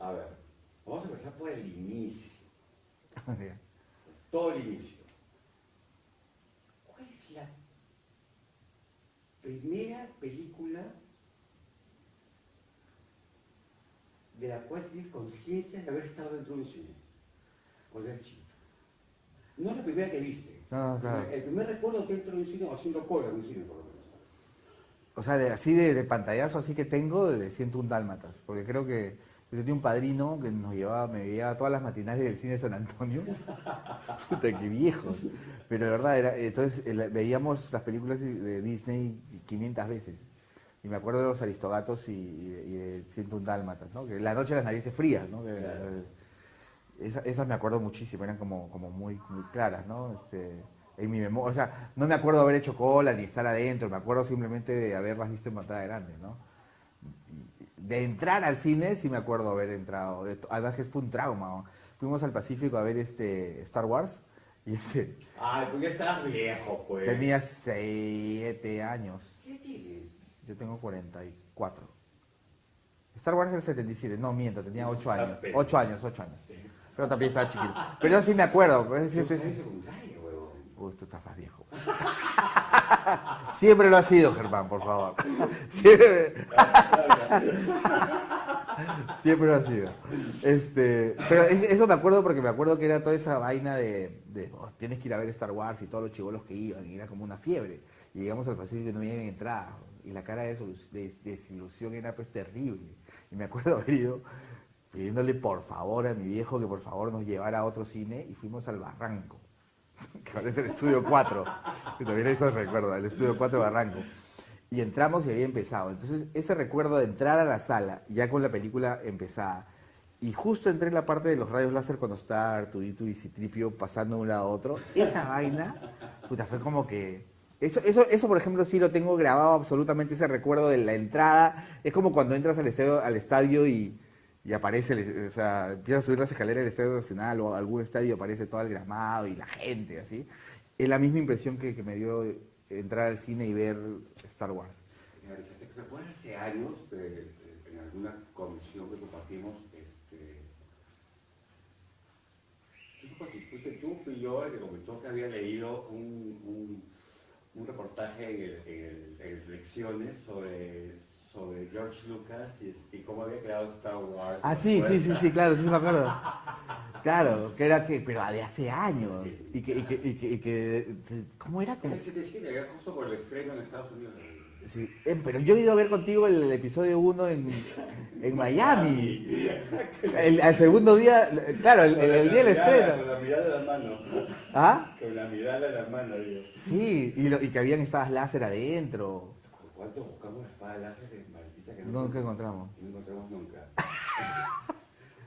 A ver, vamos a empezar por el inicio. Todo el inicio. ¿Cuál es la primera película de la cual tienes conciencia de haber estado dentro de un cine? Cuando eras chico. No es la primera que viste. No, claro. El primer recuerdo dentro de un cine o haciendo cola en un cine, por lo menos. O sea, así de pantallazo así que tengo de 101 Dálmatas, porque creo que yo tenía un padrino que me llevaba a todas las matinales del cine de San Antonio. Puta, qué viejo. Pero de verdad, entonces veíamos las películas de Disney 500 veces. Y me acuerdo de los Aristogatos y de 101 Dálmatas, ¿no? Que La noche de las narices frías, ¿no? Esas me acuerdo muchísimo, eran como muy claras, ¿no? En mi memoria, o sea, no me acuerdo de haber hecho cola ni estar adentro, me acuerdo simplemente de haberlas visto en pantalla grande, ¿no? De entrar al cine sí me acuerdo haber entrado, además que fue un trauma, ¿no? Fuimos al Pacífico a ver Star Wars y Ay, pues ya estás viejo, pues. tenía 7 años, ¿Qué tienes? yo tengo 44. Star Wars es el 77, no miento, tenía 8 años, 8 años, 8 años. Pero también estaba chiquito. Pero yo sí me acuerdo. Pues, Yo soy secundaria, huevón. Uy, tú estás más viejo. Siempre lo ha sido, Germán, por favor. Siempre lo ha sido. Pero eso me acuerdo porque me acuerdo que era toda esa vaina de tienes que ir a ver Star Wars y todos los chibolos que iban, y era como una fiebre. Y llegamos al Pacífico y no había entrada. Y la cara de desilusión era pues terrible. Y me acuerdo haber ido pidiéndole por favor a mi viejo que por favor nos llevara a otro cine y fuimos al Barranco, que ahora es el Estudio 4, que también eso recuerdo, el Estudio 4 de Barranco. Y entramos y había empezado. Entonces ese recuerdo de entrar a la sala, ya con la película empezada, y justo entré en la parte de los rayos láser cuando está Arturito y Citripio pasando de un lado a otro, esa vaina, puta, fue como que... Eso, por ejemplo, sí lo tengo grabado absolutamente, ese recuerdo de la entrada. Es como cuando entras al estadio y aparece, o sea, empiezas a subir las escaleras del Estadio Nacional o a algún estadio, aparece todo el gramado y la gente, así. Es la misma impresión que me dio entrar al cine y ver Star Wars. ¿Te acuerdas hace años, en alguna comisión que compartimos, fuiste tú, fui yo, el que comentó que había leído un reportaje en Selecciones sobre George Lucas y cómo había creado Star Wars? Ah, sí, claro, sí me acuerdo. Claro, que era pero de hace años. Sí. ¿Cómo era? En el 77, era justo por el estreno en Estados Unidos. Sí, pero yo he ido a ver contigo el episodio 1 en Miami. Al segundo día, claro, el día del estreno. Con la mirada de la mano. ¿Ah? Con la mirada de la mano, digo. Sí, y que habían espadas láser adentro. ¿Cuánto buscamos la espada láser en maldita que Nunca encontramos. No encontramos nunca.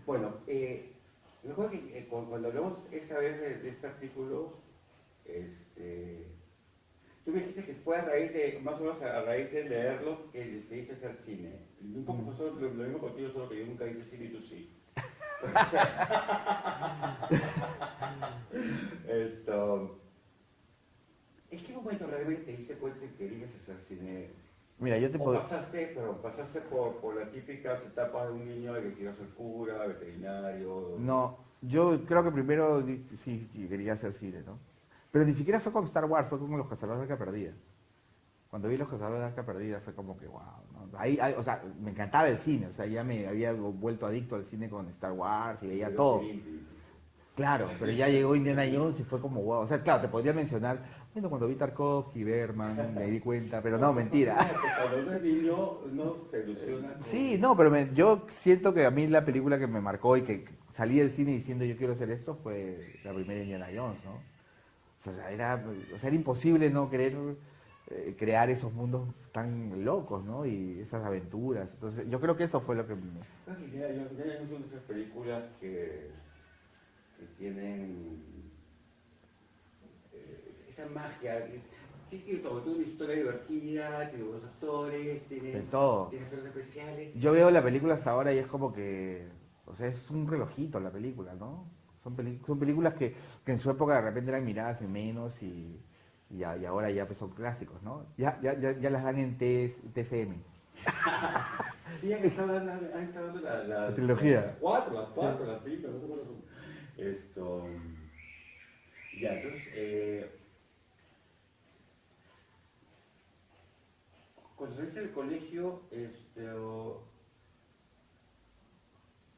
Bueno, me acuerdo que cuando hablamos esta vez de este artículo, tú me dijiste que fue a raíz de, más o menos a raíz de leerlo, que decidiste hacer cine. Un poco pasó lo mismo contigo, solo que yo nunca hice cine y tú sí. ¿En qué momento realmente te diste cuenta que querías hacer cine? Mira, yo te ¿O puedo... pasaste por la típica etapa de un niño de que quiere ser cura, veterinario? No, yo creo que primero sí quería hacer cine, ¿no? Pero ni siquiera fue con Star Wars, fue con Los Cazadores de Arca Perdida. Cuando vi Los Cazadores de Arca Perdida fue como que, wow, ¿no? O sea, me encantaba el cine, o sea, ya me había vuelto adicto al cine con Star Wars y veía todo. Claro, pero ya llegó Indiana Jones y fue como, wow, o sea, claro, te podría mencionar, bueno, cuando vi Tarkovsky, Berman, me di cuenta, pero no, mentira. Cuando uno es niño, uno se ilusiona. Sí, no, pero yo siento que a mí la película que me marcó y que salí del cine diciendo yo quiero hacer esto fue la primera Indiana Jones, ¿no? O sea, era imposible no querer crear esos mundos tan locos, ¿no? Y esas aventuras. Entonces, yo creo que eso fue lo que... Creo que Indiana Jones son de esas películas que tienen esa magia. Tiene todo, tiene una historia divertida, tiene buenos actores, tiene efectos especiales. Yo veo la película hasta ahora y es como que, o sea, es un relojito la película, ¿no? Son películas que en su época de repente eran miradas en menos y ahora ya pues son clásicos, ¿no? Ya las dan en TCM. Sí, han estado dando La trilogía. las cuatro, las cinco, no sé cuáles son. Esto, ya, entonces, cuando saliste del colegio,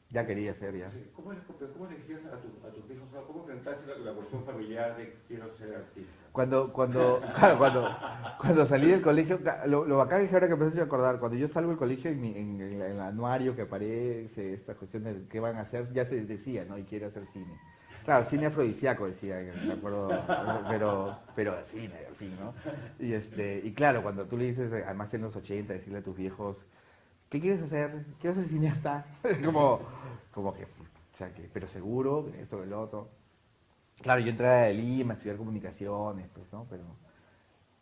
Ya quería ser, ya. sí, ¿cómo le decías a tus hijos, cómo enfrentaste la cuestión familiar de quiero ser artista? Claro, cuando salí del colegio, lo bacán es que ahora que empecé a acordar, cuando yo salgo del colegio en el anuario que aparece, esta cuestión de qué van a hacer, ya se decía, ¿no? Y quiere hacer cine. Claro, cine afrodisíaco decía, me acuerdo, pero cine, al fin, ¿no? Y claro, cuando tú le dices, además en los 80, decirle a tus viejos, ¿qué quieres hacer? Quiero ser cineasta. como que, o sea, pero seguro, esto, que lo otro. Claro, yo entré a Lima a estudiar comunicaciones, pues, ¿no?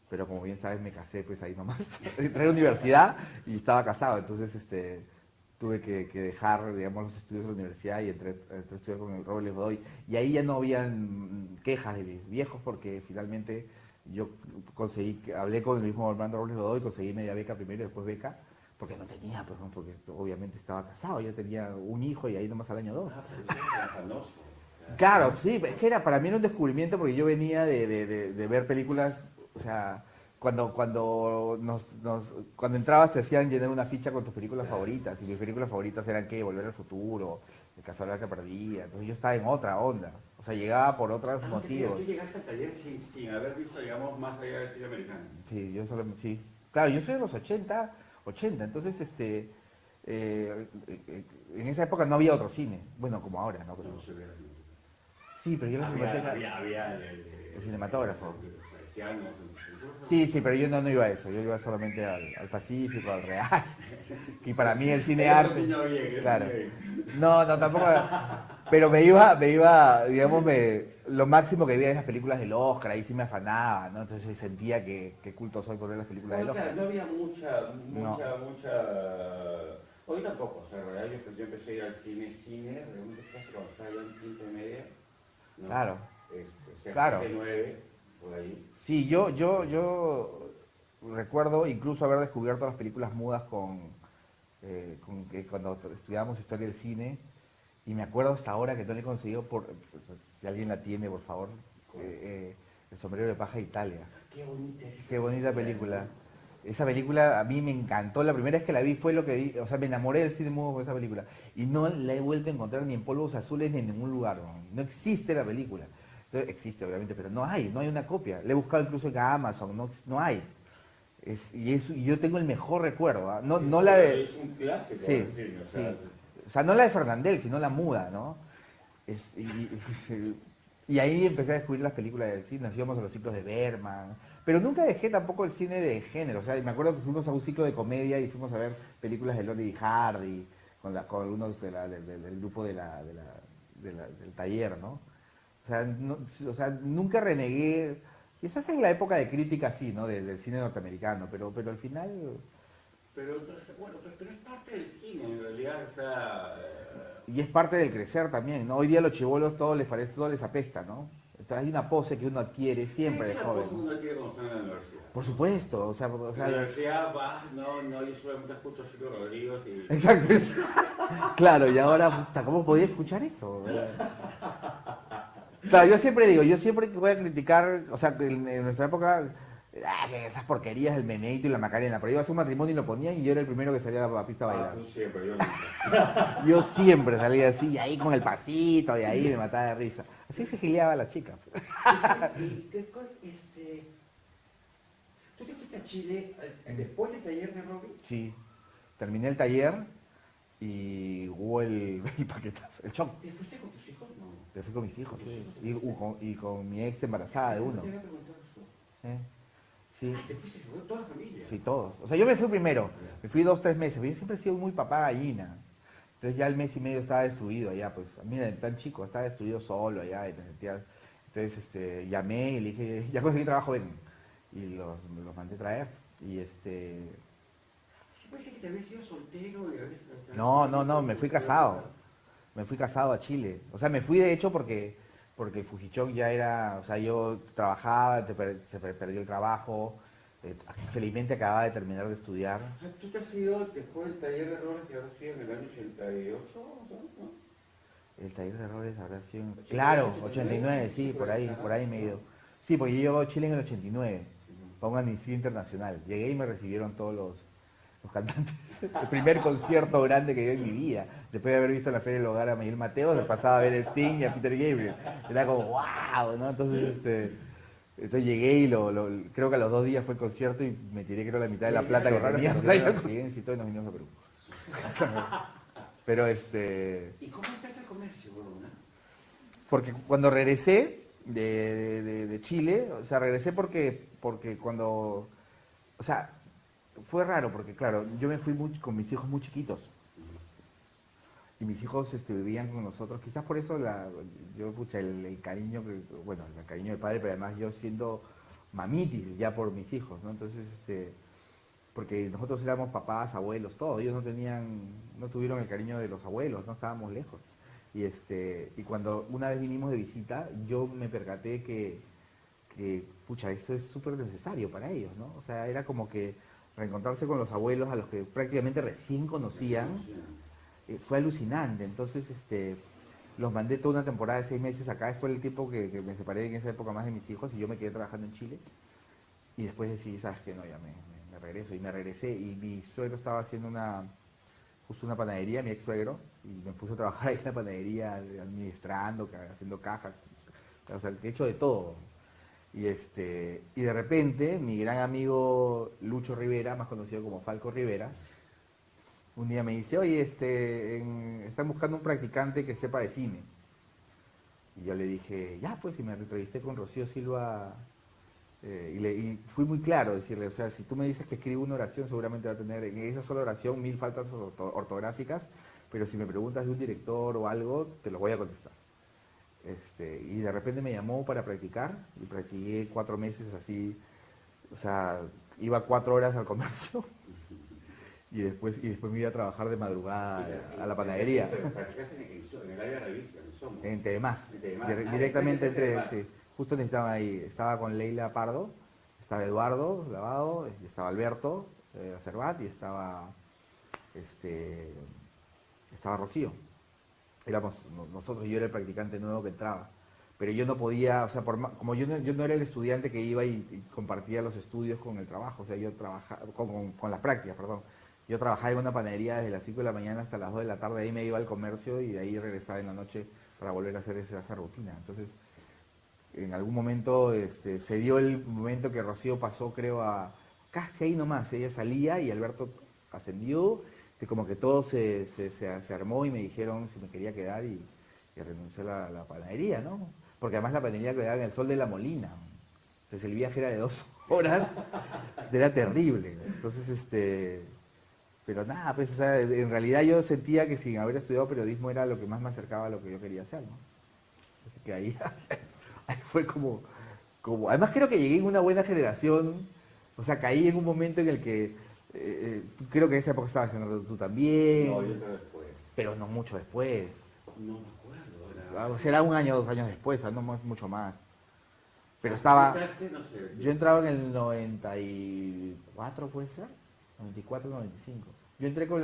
Pero como bien sabes, me casé, pues ahí nomás. Entré a la universidad y estaba casado, entonces tuve que dejar, digamos, los estudios de la universidad y entré a estudiar con el Robles Godoy. Y ahí ya no habían quejas de mis viejos porque finalmente yo hablé con el mismo Armando Robles Godoy, conseguí media beca primero y después beca, porque no tenía, pues, ¿no? Porque obviamente estaba casado, yo tenía un hijo y ahí nomás al año 2. Ah, pero eso es afanoso. Claro, sí, es que para mí era un descubrimiento porque yo venía de ver películas, o sea, cuando entrabas te hacían llenar una ficha con tus películas favoritas, y mis películas favoritas eran ¿qué? Volver al futuro, El cazador de la que perdía, entonces yo estaba en otra onda, o sea, llegaba por otros motivos. Tú llegaste al taller sin haber visto, digamos, más allá del cine americano. Sí, sí. Claro, yo soy de los 80, entonces en esa época no había otro cine, bueno, como ahora, ¿no? No se ve. Sí, pero yo la cinemateca... Había el cinematógrafo. los salesianos, Sí, pero yo no iba a eso, yo iba solamente al Pacífico, al Real. Y para mí el cine arte... Claro. No, tampoco... Pero me iba, digamos, lo máximo que veía en las películas del Oscar, ahí sí me afanaba, ¿no? Entonces sentía que culto soy por ver las películas del Oscar. No había mucha... Hoy tampoco, o sea, en realidad yo empecé a ir al cine, realmente casi cuando estaba yo en quinta y media, ¿no? Claro. Claro. 9, por ahí. Sí, yo recuerdo incluso haber descubierto las películas mudas cuando estudiábamos historia del cine, y me acuerdo hasta ahora que no le he conseguido, si alguien la tiene, por favor, El sombrero de paja de Italia. Qué bonita película. Esa película a mí me encantó. La primera vez que la vi fue o sea, me enamoré del cine mudo con esa película. Y no la he vuelto a encontrar ni en Polvos Azules ni en ningún lugar. No existe la película. Entonces, existe, obviamente, pero no hay una copia. La he buscado incluso en Amazon, no hay. Y yo tengo el mejor recuerdo. ¿Ah? No la de... Es un clásico. Sí, o sea, sí. O sea, no la de Fernandel, sino la muda, ¿no? Y ahí empecé a descubrir las películas del cine, nos íbamos a los ciclos de Berman, pero nunca dejé tampoco el cine de género, o sea, me acuerdo que fuimos a un ciclo de comedia y fuimos a ver películas de Laurel y Hardy, con algunos del grupo del taller, ¿no? O sea, nunca renegué, quizás en la época de crítica sí, ¿no? Del cine norteamericano, pero al final... Pero es parte del cine, en realidad, o sea... Y es parte del crecer también, ¿no? Hoy día a los chibolos todo les apesta, ¿no? Entonces, hay una pose que uno adquiere siempre de joven. ¿Qué uno adquiere cuando está en la universidad? Por supuesto, o sea... En la universidad yo solamente escucho a Silvio Rodríguez y... Exacto. Claro, y ahora, ¿cómo podía escuchar eso? Claro, yo siempre que voy a criticar, o sea, en nuestra época... que esas porquerías del Meneito y la Macarena, pero iba a hacer un matrimonio y lo ponían y yo era el primero que salía a la pista a bailar. Tú siempre, yo nunca. Yo siempre salía así, y ahí con el pasito, y ahí me mataba de risa. Así se gileaba la chica. ¿Tú te fuiste a Chile después del taller de Robbie? Sí, terminé el taller y hubo el paquetazo, el shock. ¿Te fuiste con tus hijos? No. Me fui con mis hijos, sí. Y con mi ex embarazada de uno. ¿Te había preguntado eso? Sí. ¿Te fuiste con toda la familia? Sí, todos. O sea, yo me fui primero. Me fui 2, 3 meses. Pero yo siempre he sido muy papá gallina. Entonces ya el mes y medio estaba destruido allá. Pues, mira, tan chico, estaba destruido solo allá. Y me sentía... Entonces llamé y le dije, ya conseguí trabajo, ven. Y los mandé a traer. Y Sí, puede ser que te habías sido soltero y habías... No, me fui casado. Me fui casado a Chile. O sea, me fui de hecho porque Fujichok ya era, o sea, yo trabajaba, se perdió el trabajo, Felizmente acababa de terminar de estudiar. O sea, tú te has ido después del taller de errores que habrá sido en el año 88, ¿no? El taller de errores habrá sido... 88, Claro, 89, 89, sí, por ahí me he ido. Sí, porque yo llego a Chile en el 89, para un amnistía internacional. Llegué y me recibieron todos los cantantes. El primer concierto grande que vi en mi vida. Después de haber visto en la Feria del Hogar a Miguel Mateo, me pasaba a ver a Sting y a Peter Gabriel. Era como, wow, ¿no? Entonces llegué y creo que a los 2 días fue el concierto y me tiré creo la mitad de la plata que tenía para ir al Occidente y todo y nos vinimos a Perú. Pero ¿Y cómo estás el comercio, huevona? porque cuando regresé de Chile, o sea, regresé porque cuando, o sea, fue raro porque claro, yo me fui con mis hijos muy chiquitos y mis hijos vivían con nosotros, quizás por eso yo, pucha, el cariño, bueno, el cariño del padre, pero además yo siendo mamitis ya por mis hijos, ¿no? Entonces, porque nosotros éramos papás, abuelos, todo, ellos no tuvieron el cariño de los abuelos, no estábamos lejos. Y cuando una vez vinimos de visita, yo me percaté pucha, eso es súper necesario para ellos, ¿no? O sea, era como que reencontrarse con los abuelos a los que prácticamente recién conocían, fue alucinante. Entonces, los mandé toda una temporada de 6 meses acá, fue el tiempo que me separé en esa época más de mis hijos y yo me quedé trabajando en Chile. Y después decidí, ¿sabes qué? No, ya me regreso. Y me regresé y mi suegro estaba haciendo justo una panadería, mi ex suegro, y me puse a trabajar ahí en la panadería, administrando, haciendo cajas, o sea, he hecho de todo. Y de repente, mi gran amigo Lucho Rivera, más conocido como Falco Rivera, un día me dice, oye, están buscando un practicante que sepa de cine. Y yo le dije, ya, pues, y me entrevisté con Rocío Silva, y fui muy claro decirle, o sea, si tú me dices que escribo una oración, seguramente va a tener en esa sola oración 1000 faltas ortográficas, pero si me preguntas de un director o algo, te lo voy a contestar. Y de repente me llamó para practicar, y practiqué 4 meses así, o sea, iba 4 horas al comercio, y después me iba a trabajar de madrugada a la panadería. ¿Practicaste en el área de revista, en Somos? En Tedemás. En Directamente entre, sí. Justo estaba ahí, estaba con Leila Pardo, estaba Eduardo Lavado, y estaba Alberto Acerbat y estaba Rocío. Éramos nosotros y yo era el practicante nuevo que entraba. Pero yo no podía, o sea, como yo no era el estudiante que iba y compartía los estudios con el trabajo, o sea, yo trabajaba con las prácticas, perdón. Yo trabajaba en una panadería desde las 5 de la mañana hasta las 2 de la tarde, ahí me iba al comercio y de ahí regresaba en la noche para volver a hacer esa rutina. Entonces, en algún momento se dio el momento que Rocío pasó, creo, casi ahí nomás. Ella salía y Alberto ascendió, como que todo se armó y me dijeron si me quería quedar y renuncié a la panadería, ¿no? Porque además la panadería quedaba en el Sol de la Molina. Entonces el viaje era de 2 horas, era terrible. Entonces, pero nada, pues, o sea, en realidad yo sentía que sin haber estudiado periodismo era lo que más me acercaba a lo que yo quería hacer, ¿no? Así que ahí fue como, además creo que llegué en una buena generación, o sea, caí en un momento en el que, creo que en esa época estabas haciendo tú también. No, yo creo después. Pero no mucho después. No me acuerdo. O sea, era 1 año, 2 años después, no mucho más. Pero estaba, No sé, yo entraba en el 94, ¿puede ser? 94, 95. Yo entré con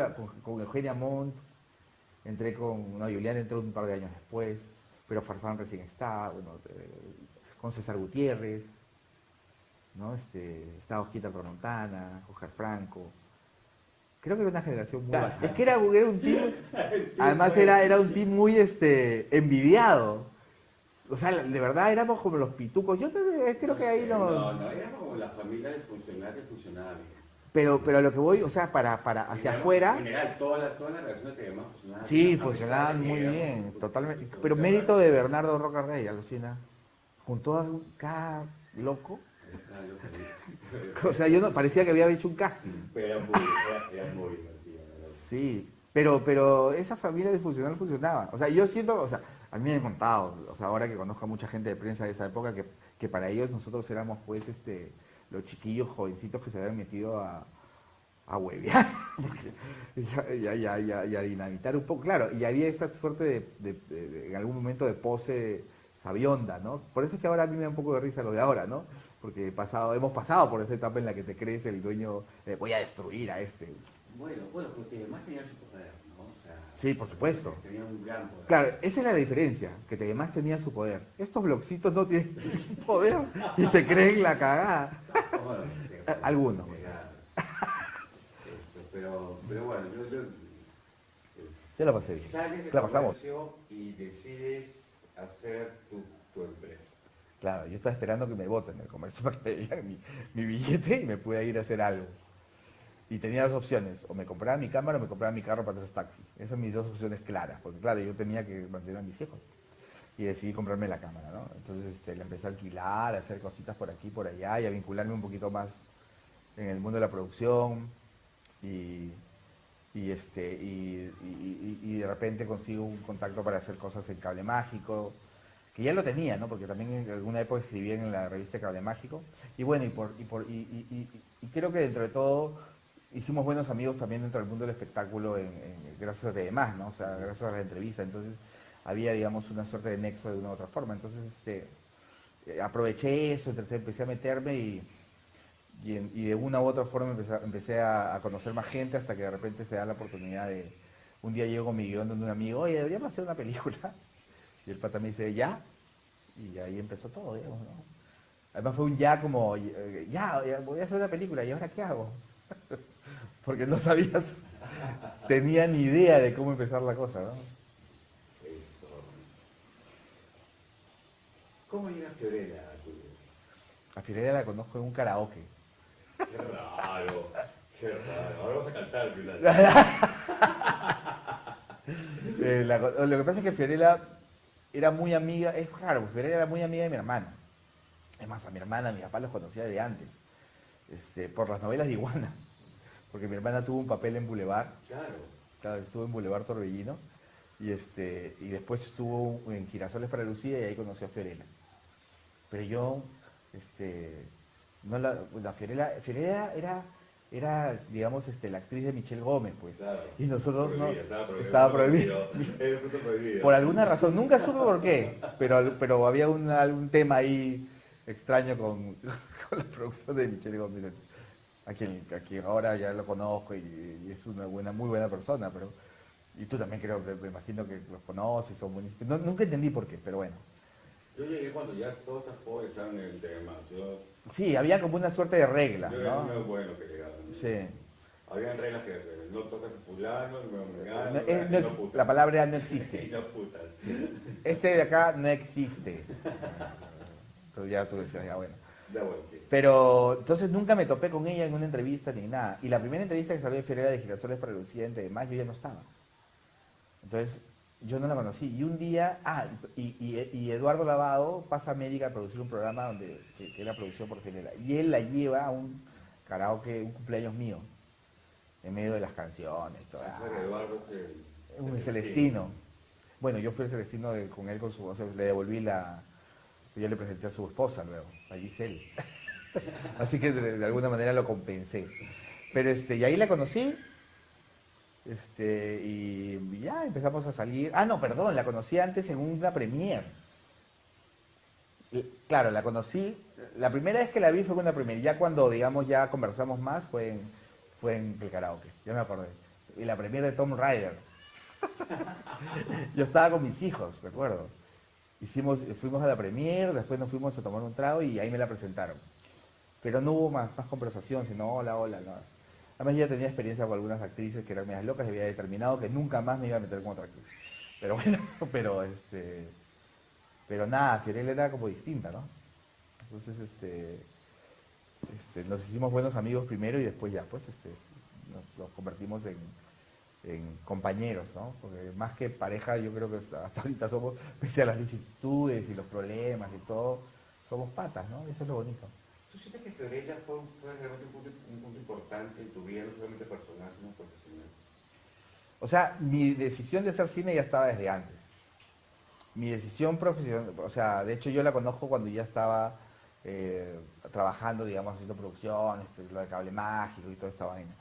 Eugenia Montt, Julián entró un par de años después, pero Farfán recién estaba, bueno, con César Gutiérrez, ¿no? Estaba Osquita Promontana, Oscar Franco. Creo que era una generación muy baja. Es que era un team, además era un team muy envidiado. O sea, de verdad éramos como los pitucos. Yo creo que ahí no... No, éramos como la familia de funcionarios funcionales. Pero a lo que voy, o sea, hacia afuera... En general, toda la relación que demás funcionaba. Sí, funcionaban muy bien, totalmente. Pero mérito de Bernardo Roca Rey, alucina. Juntó a cada loco. O sea, yo no, parecía que había hecho un casting. Pero era muy divertido. Sí, pero esa familia disfuncional funcionaba. O sea, yo siento, o sea, a mí me han contado, o sea, ahora que conozco a mucha gente de prensa de esa época, que para ellos nosotros éramos, pues, los chiquillos jovencitos que se habían metido a huevear, y a dinamitar un poco. Claro, y había esa suerte en algún momento de pose sabionda, ¿no? Por eso es que ahora a mí me da un poco de risa lo de ahora, ¿no? Porque hemos pasado por esa etapa en la que te crees el dueño, voy a destruir a este. Bueno, porque además tenía su poder, ¿no? O sea, Sí, por supuesto. tenía un gran poder. Claro, esa es la diferencia, que además tenía su poder. Estos blogcitos no tienen poder y se creen la cagada. Bueno, Algunos. Pero bueno, Ya la pasé bien. sales de La pasamos. comercio y decides hacer tu empresa. Claro, yo estaba esperando que me voten del comercio para que me dieran mi billete y me pudiera ir a hacer algo. Y tenía dos opciones, o me compraba mi cámara o me compraba mi carro para hacer taxi. Esas son mis dos opciones claras, porque claro, yo tenía que mantener a mis hijos. Y decidí comprarme la cámara, ¿no? Entonces la empecé a alquilar, a hacer cositas por aquí, por allá, y a vincularme un poquito más en el mundo de la producción. Y de repente consigo un contacto para hacer cosas en Cable Mágico, que ya lo tenía, ¿no? Porque también en alguna época escribí en la revista Cable Mágico. Y bueno, y creo que dentro de todo hicimos buenos amigos también dentro del mundo del espectáculo gracias a demás, ¿no? O sea, gracias a la entrevista. Entonces había, digamos, una suerte de nexo de una u otra forma. Entonces aproveché eso, empecé a meterme y de una u otra forma empecé a conocer más gente hasta que de repente se da la oportunidad de... Un día llego con mi guión donde un amigo, oye, deberíamos hacer una película. Y el pata me dice, ¿ya? Y ahí empezó todo, digamos, ¿no? Además fue un ya como, ya, voy a hacer una película, ¿y ahora qué hago? Porque no sabías, tenía ni idea de cómo empezar la cosa, ¿no? Esto. ¿Cómo llega Fiorella a tu vida? A Fiorella la conozco en un karaoke. Qué raro, qué raro. Ahora vamos a cantar, Pilar. Lo que pasa es que Fiorella era muy amiga, es raro, porque Fiorella era muy amiga de mi hermana. Es más, a mi hermana, mi papá los conocía de antes, por las novelas de Iguana. Porque mi hermana tuvo un papel en Boulevard. Claro, estuvo en Boulevard Torbellino. Y después estuvo en Girasoles para Lucía y ahí conoció a Fiorella. Pero yo, no la Fiorella era, digamos, la actriz de Michelle Gómez, pues. Claro. Y nosotros Estaba prohibido. Era el fruto prohibido. Por alguna razón, nunca supe por qué, pero había algún tema ahí extraño con la producción de Michelle Gómez, a quien ahora ya lo conozco y es una muy buena persona, y tú también creo, me imagino que los conoces, son buenísimos. Nunca entendí por qué, pero bueno. Yo llegué cuando ya todos estaban en el tema. Sí, había como una suerte de regla, yo era muy bueno que llegaba. Sí. Habían reglas que no tocas a fulano, no putas. La palabra no existe. Y no putas. Este de acá no existe. Entonces ya tú decías, ya bueno. Da bueno, sí. Pero entonces nunca me topé con ella en una entrevista ni nada. Y la primera entrevista que salió de Fiorella de Girasoles para Lucía en demás, yo ya no estaba. Entonces yo no la conocí. Y un día, y Eduardo Lavado pasa a América a producir un programa que era producido por Fiorella. Y él la lleva a un karaoke, un cumpleaños mío, en medio de las canciones. Eduardo es un Celestino. Bueno, yo fui el Celestino con él, o sea, le devolví yo le presenté a su esposa luego, a Giselle. Así que de alguna manera lo compensé. Pero y ahí la conocí. Y ya empezamos a salir. Ah, no, perdón, la conocí antes en una premiere. Claro, la conocí. La primera vez que la vi fue en una premiere. Ya cuando, digamos, ya conversamos más fue en el karaoke. Ya me acordé. Y la premiere de Tomb Raider. Yo estaba con mis hijos, recuerdo. Fuimos a la premiere, después nos fuimos a tomar un trago y ahí me la presentaron. Pero no hubo más conversación, sino hola, no. Además yo ya tenía experiencia con algunas actrices que eran medias locas y había determinado que nunca más me iba a meter con otra actriz. Pero bueno, pero nada, Fiorella era como distinta, ¿no? Entonces, nos hicimos buenos amigos primero y después ya, pues, nos convertimos en compañeros, ¿no? Porque más que pareja, yo creo que hasta ahorita somos, pese a las vicisitudes y los problemas y todo, somos patas, ¿no? Eso es lo bonito. ¿Tú sientes que Fiorella fue realmente un punto importante en tu vida, no solamente personal, sino profesional? O sea, mi decisión de hacer cine ya estaba desde antes. Mi decisión profesional, o sea, de hecho yo la conozco cuando ya estaba trabajando, digamos, haciendo producciones, lo de Cable Mágico y toda esta vaina.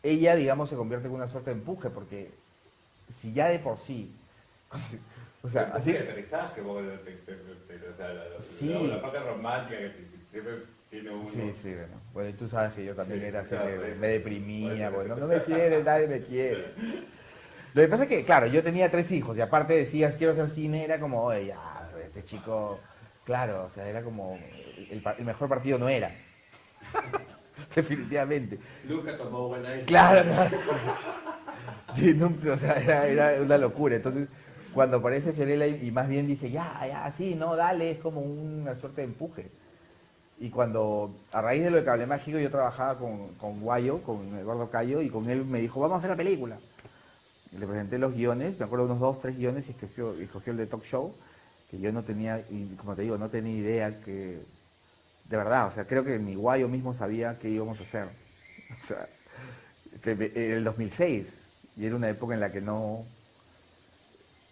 Ella, digamos, se convierte en una suerte de empuje, porque si ya de por sí, O sea, así. El aterrizaje, o sea, Sí. la parte romántica que siempre tiene uno. Sí, sí, bueno. Bueno, y tú sabes que yo también Sí, era así, claro, que por eso. me deprimía, Por eso. bueno, no me quiere, nadie me quiere. Lo que pasa es que, claro, yo tenía 3 hijos y aparte decías, quiero hacer cine, era como, oye, ya, este chico, claro, o sea, era como, el mejor partido no era, definitivamente. Nunca tomó buena decisión. Claro, claro. Sí, o sea, era una locura. Entonces, cuando aparece Fiorella y más bien dice, ya, ya, sí, no, dale, es como una suerte de empuje. Y cuando, a raíz de lo de Cable Mágico, yo trabajaba con Guayo, con Eduardo Cayo, y con él me dijo, vamos a hacer la película. Y le presenté los guiones, me acuerdo de unos 2, 3 guiones, y escogió el de Talk Show, que yo no tenía, y como te digo, no tenía idea que, de verdad, o sea, creo que ni Guayo mismo sabía qué íbamos a hacer. O sea, en el 2006, y era una época en la que no,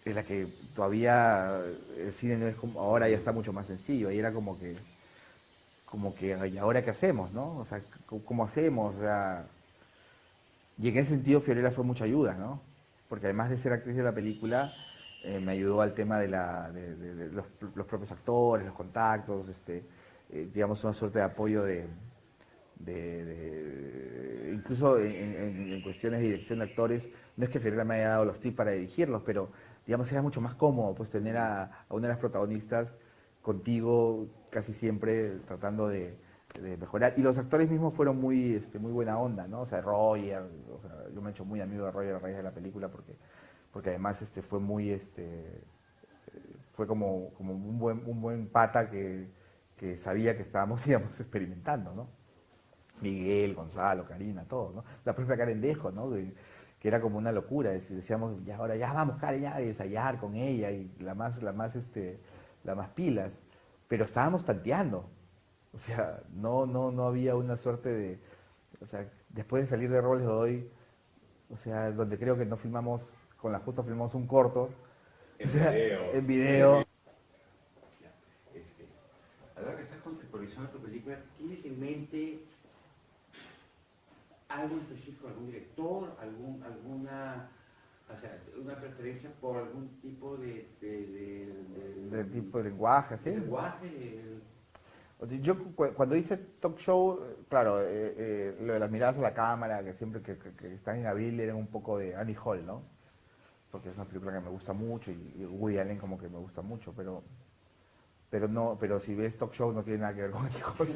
en la que todavía el cine no es como, ahora ya está mucho más sencillo, y era como que, ¿y ahora qué hacemos, no? O sea, ¿cómo hacemos? O sea, y en ese sentido Fiorella fue mucha ayuda, ¿no? Porque además de ser actriz de la película, me ayudó al tema de los propios actores, los contactos, digamos, una suerte de apoyo incluso en cuestiones de dirección de actores, no es que Fiorella me haya dado los tips para dirigirlos, pero digamos era mucho más cómodo pues tener a una de las protagonistas contigo casi siempre tratando de mejorar. Y los actores mismos fueron muy buena onda, ¿no? O sea, Roger, o sea, yo me he hecho muy amigo de Roger a raíz de la película porque además fue fue como un buen pata que sabía que estábamos, digamos, experimentando, ¿no? Miguel, Gonzalo, Karina, todos, ¿no? La propia Karen Dejo, ¿no? Que era como una locura, decíamos, ya ahora ya vamos, Karen, ya a ensayar con ella, y la más pilas, pero estábamos tanteando, o sea, no había una suerte de, o sea, después de salir de Robles Godoy, o sea, donde creo que no filmamos, con la justa filmamos un corto, En o sea, video. en video. A la hora que estás conceptualizando tu película, ¿tienes en mente algo específico, algún director, alguna, o sea, una preferencia por algún tipo De tipo de lenguaje, ¿sí? lenguaje? O sea, yo cuando hice Talk Show, claro, lo de las miradas a la cámara, que siempre que están en abril eran un poco de Annie Hall, ¿no? Porque es una película que me gusta mucho y Woody Allen como que me gusta mucho, pero si ves Talk Show no tiene nada que ver con Annie Hall.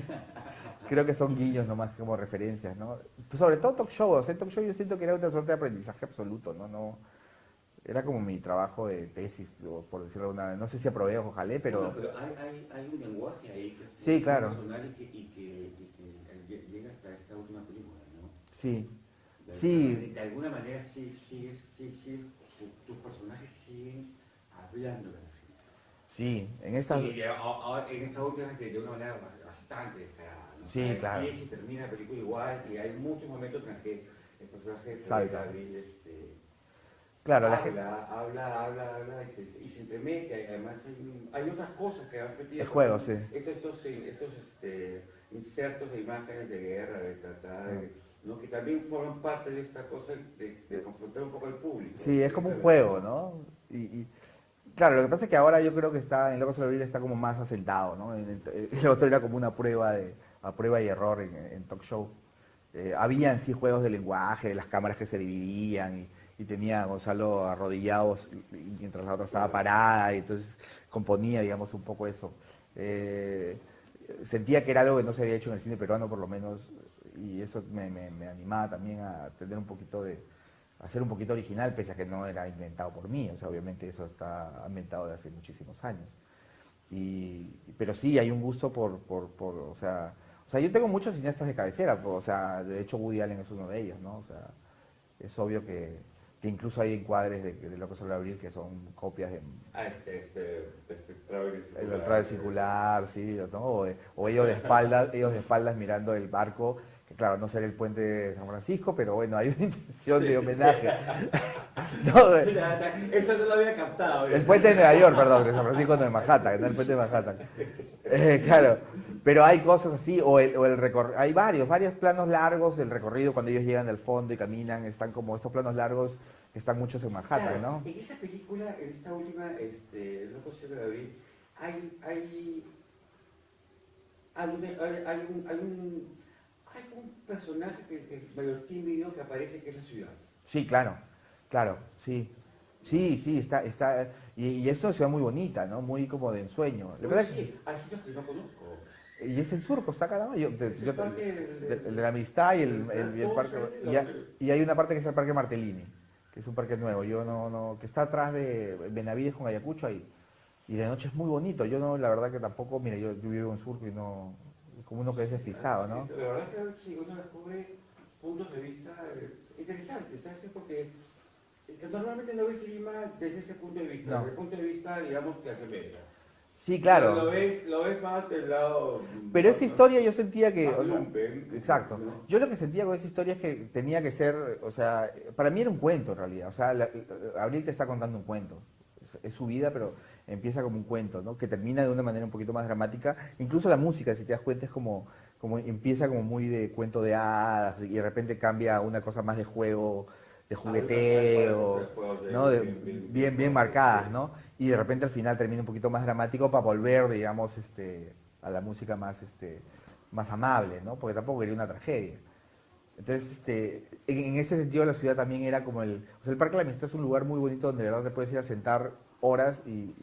Creo que son guiños nomás como referencias, ¿no? Sobre todo Talk Show, o sea, Talk Show yo siento que era una suerte de aprendizaje absoluto, ¿no? Era como mi trabajo de tesis, por decirlo de una, no sé si aprobé o ojalá, pero... Bueno, pero hay un lenguaje ahí que es Sí, claro. personal y que llega hasta esta última película, ¿no? Sí, De sí, de alguna manera sí, tus personajes siguen hablando de la gente. sí, en esta... Y ahora, en esta última de una manera bastante descarada, ¿no? Sí, claro. Empieza y termina la película igual, y hay muchos momentos en que el personaje de Salta. Gabriel Claro, la gente... habla y se entremete. Además hay otras cosas que han metido. El juego, sí. Estos insertos de imágenes de guerra, de tratar, ¿no? Que también forman parte de esta cosa de confrontar un poco al público. Sí, es como un juego, ¿no? Claro, lo que pasa es que ahora yo creo que está, en Locos sobre Abril está como más asentado, ¿no? El otro era como una prueba a prueba y error en Talk Show. Habían sí juegos de lenguaje, de las cámaras que se dividían y tenía a Gonzalo arrodillado mientras la otra estaba parada y entonces componía, digamos, un poco eso. Sentía que era algo que no se había hecho en el cine peruano por lo menos y eso me animaba también a tener un poquito a ser un poquito original, pese a que no era inventado por mí, o sea, obviamente eso está inventado de hace muchísimos años. Pero sí, hay un gusto o sea, yo tengo muchos cineastas de cabecera, o sea, de hecho Woody Allen es uno de ellos, ¿no? O sea, es obvio que incluso hay encuadres de Locos sobre Abril que son copias de... El travel circular, sí, ¿no? O ellos de espaldas mirando el barco, que claro, no será el puente de San Francisco, pero bueno, hay una intención de homenaje. No, eso no lo había captado. el puente de Nueva York, perdón, de San Francisco no, de Manhattan, no el puente de Manhattan. Claro, Pero hay cosas así, o el recorrido, hay varios planos largos, el recorrido cuando ellos llegan al fondo y caminan, están como estos planos largos que están muchos en Manhattan, Claro, ¿no? en esa película, en esta última, Loco Cielo de Abril, hay, hay un personaje que es medio tímido que aparece que es la ciudad. Sí, claro, sí. Sí, está, y esto es una ciudad muy bonita, ¿no? Muy como de ensueño. La verdad Sí, hay sitios que no conozco. y es el Surco, está acá, ¿no? Es el parque El de la amistad y el parque, y hay una parte que es el Parque Martellini, que es un parque nuevo, que está atrás de Benavides con Ayacucho ahí. Y de noche es muy bonito, yo no, la verdad que tampoco, mira, yo vivo en Surco y no, como uno que es despistado, ¿no? La verdad es que sí, uno descubre puntos de vista interesantes, ¿sabes? Porque normalmente no ves Lima desde ese punto de vista, No. desde el punto de vista, digamos, clase media. Sí, claro. Lo ves más del lado... Pero esa historia yo sentía que, más o sea, lumpen, exacto. ¿no? Yo lo que sentía con esa historia es que tenía que ser, o sea, para mí era un cuento en realidad. O sea, Abril te está contando un cuento. Es su vida, pero empieza como un cuento, ¿no? Que termina de una manera un poquito más dramática. Incluso la música, si te das cuenta, es como empieza como muy de cuento de hadas y de repente cambia a una cosa más de juego, de jugueteo, ¿no? Bien marcadas, ¿no? Y de repente al final termina un poquito más dramático para volver, digamos, a la música más amable, ¿no? Porque tampoco quería una tragedia. Entonces, en ese sentido la ciudad también era como o sea, el Parque de la Amistad es un lugar muy bonito donde de verdad te puedes ir a sentar horas y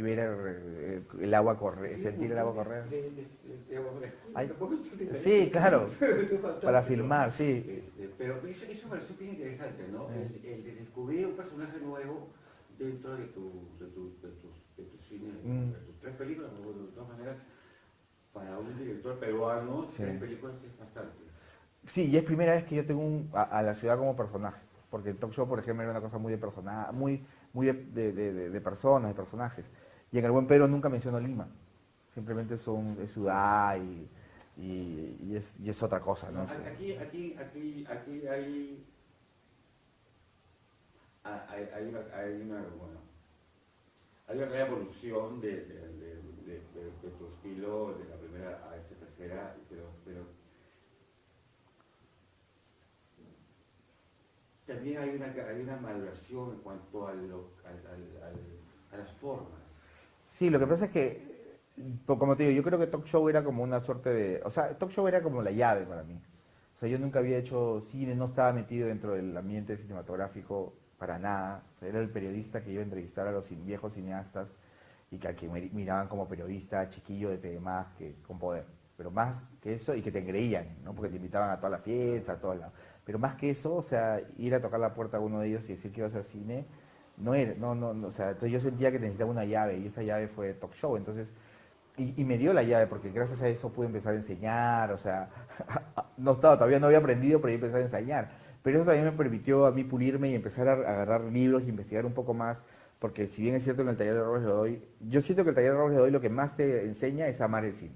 ver el agua correr, sentir el agua correr. Ay, sí, claro, para filmar, sí. Pero eso me pareció bien interesante, ¿no? El de descubrir un personaje nuevo dentro de tu cine, de tus tres películas, de todas maneras, para un director peruano, Sí. tres películas es bastante. Sí, y es primera vez que yo tengo a la ciudad como personaje, porque el talk show, por ejemplo, era una cosa muy de personaje, muy de personas, de personajes. Y en El Buen Pedro nunca menciono Lima, simplemente es ciudad y es otra cosa, ¿no? Aquí hay una clara evolución de tu estilo de la primera a esta tercera, pero también hay una maduración en cuanto a las formas. Sí, lo que pasa es que, como te digo, yo creo que talk show era como una suerte de... O sea, talk show era como la llave para mí. O sea, yo nunca había hecho cine, no estaba metido dentro del ambiente cinematográfico para nada. O sea, era el periodista que iba a entrevistar a los viejos cineastas y que miraban como periodista chiquillo de temas que con poder. Pero más que eso, y que te creían, ¿no? Porque te invitaban a todas las fiestas, a todos lados. Pero más que eso, o sea, ir a tocar la puerta a uno de ellos y decir que iba a hacer cine, no, o sea, entonces yo sentía que necesitaba una llave y esa llave fue talk show, entonces, y me dio la llave porque gracias a eso pude empezar a enseñar, o sea, todavía no había aprendido, pero yo empecé a enseñar, pero eso también me permitió a mí pulirme y empezar a agarrar libros y investigar un poco más, porque si bien es cierto que en el taller de Robles Godoy, yo siento que el taller de Robles Godoy lo que más te enseña es amar el cine,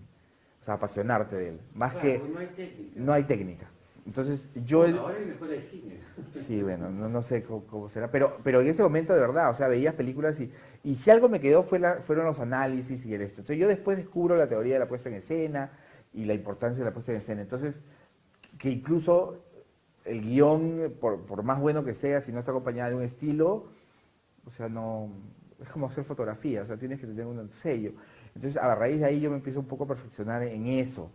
o sea, apasionarte de él, más Claro, que no hay técnica. no hay técnica. Entonces yo... Bueno, ahora hay mejor de cine. Sí, bueno, no sé cómo será, pero en ese momento de verdad, o sea, veías películas y si algo me quedó fueron los análisis y el esto. Entonces yo después descubro la teoría de la puesta en escena y la importancia de la puesta en escena. Entonces, que incluso el guión, por más bueno que sea, si no está acompañado de un estilo, o sea, no, es como hacer fotografía, o sea, tienes que tener un sello. Entonces, a raíz de ahí yo me empiezo un poco a perfeccionar en eso.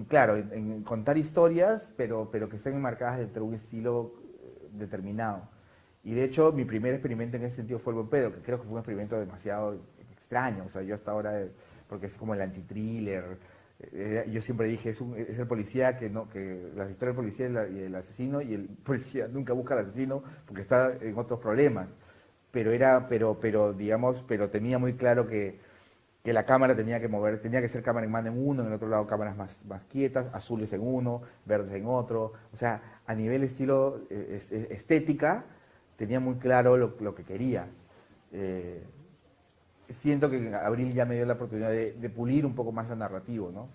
Claro, en contar historias, pero que estén enmarcadas dentro de un estilo determinado. Y de hecho, mi primer experimento en ese sentido fue El Buen Pedro, que creo que fue un experimento demasiado extraño. O sea, yo hasta ahora, porque es como el anti-thriller, yo siempre dije, es el policía que las historias del policía y el asesino, y el policía nunca busca al asesino porque está en otros problemas. Pero tenía muy claro que la cámara tenía que ser cámara en mano en uno, en el otro lado cámaras más quietas, azules en uno, verdes en otro. O sea, a nivel estilo estética, tenía muy claro lo que quería. Siento que Abril ya me dio la oportunidad de pulir un poco más lo narrativo, ¿no?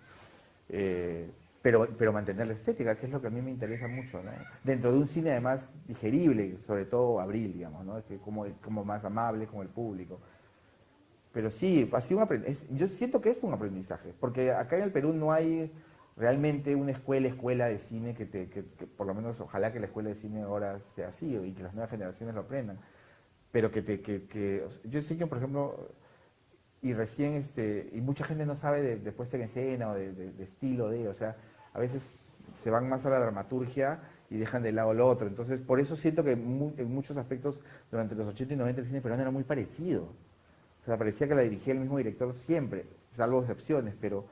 Pero mantener la estética, que es lo que a mí me interesa mucho, ¿no? Dentro de un cine además digerible, sobre todo Abril, digamos, ¿no? Es que como más amable con el público. pero sí, ha sido un yo siento que es un aprendizaje, porque acá en el Perú no hay realmente una escuela de cine que por lo menos ojalá que la escuela de cine ahora sea así y que las nuevas generaciones lo aprendan, pero o sea, yo sé que, por ejemplo, y recién, y mucha gente no sabe de puesta en escena o de estilo o sea, a veces se van más a la dramaturgia y dejan de lado lo otro. Entonces, por eso siento que en muchos aspectos durante los 80 y 90 el cine peruano era muy parecido. O sea, parecía que la dirigía el mismo director siempre, salvo excepciones, pero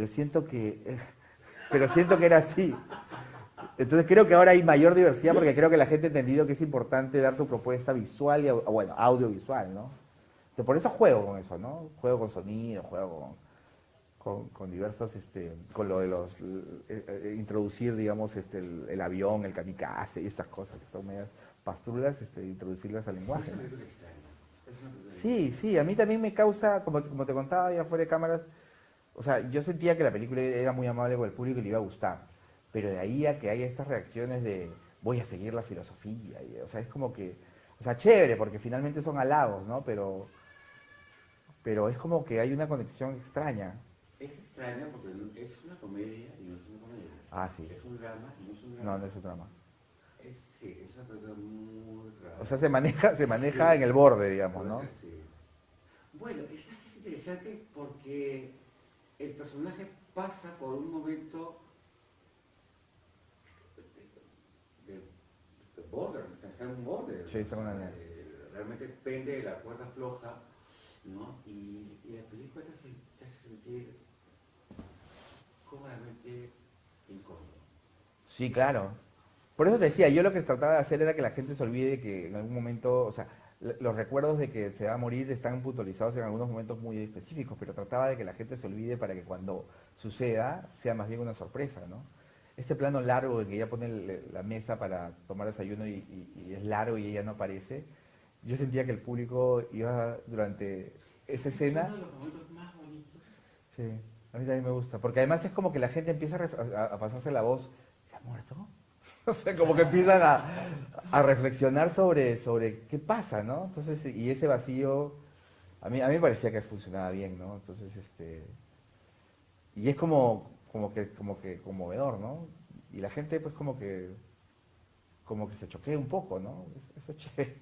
siento que, pero siento que era así. Entonces creo que ahora hay mayor diversidad porque creo que la gente ha entendido que es importante dar tu propuesta visual y, bueno, audiovisual, ¿no? Entonces, por eso juego con eso, ¿no? Juego con sonido, juego con diversos, con lo de introducir, digamos, el avión, el kamikaze y estas cosas que son medias pastrulas, introducirlas al lenguaje. Es una ¿no? película extraña. Es una película Sí, sí, a mí también me causa, como te contaba ya fuera de cámaras, o sea, yo sentía que la película era muy amable con el público y le iba a gustar, pero de ahí a que haya estas reacciones de voy a seguir la filosofía, o sea, es como que, o sea, chévere, porque finalmente son halagos, ¿no? Pero es como que hay una conexión extraña. es extraña porque es una comedia y no es una comedia. Ah, sí. Es un drama y no es un drama. No, no es un drama. Sí, es una película muy rara. O sea, se maneja Sí. en el borde, digamos, ¿no? Sí. Bueno, esa es interesante porque el personaje pasa por un momento de, de border, está en un borde. Sí, está en una línea. Realmente pende de la cuerda floja, ¿no? Y la película te hace sentir cómodamente incómodo. Sí, claro. Por eso te decía, yo lo que trataba de hacer era que la gente se olvide que en algún momento, o sea, los recuerdos de que se va a morir están puntualizados en algunos momentos muy específicos, pero trataba de que la gente se olvide para que cuando suceda sea más bien una sorpresa, ¿no? Este plano largo en que ella pone la mesa para tomar desayuno y es largo y ella no aparece, yo sentía que el público iba durante esa Es escena. uno de los momentos más bonitos. Sí, a mí también me gusta, porque además es como que la gente empieza a pasarse la voz, ¿se ha muerto? O sea, como que empiezan a reflexionar sobre qué pasa, ¿no? Entonces, y ese vacío, a mí me parecía que funcionaba bien, ¿no? Entonces, y es como que conmovedor, ¿no? Y la gente, pues, como que se choquea un poco, ¿no? Eso es chévere.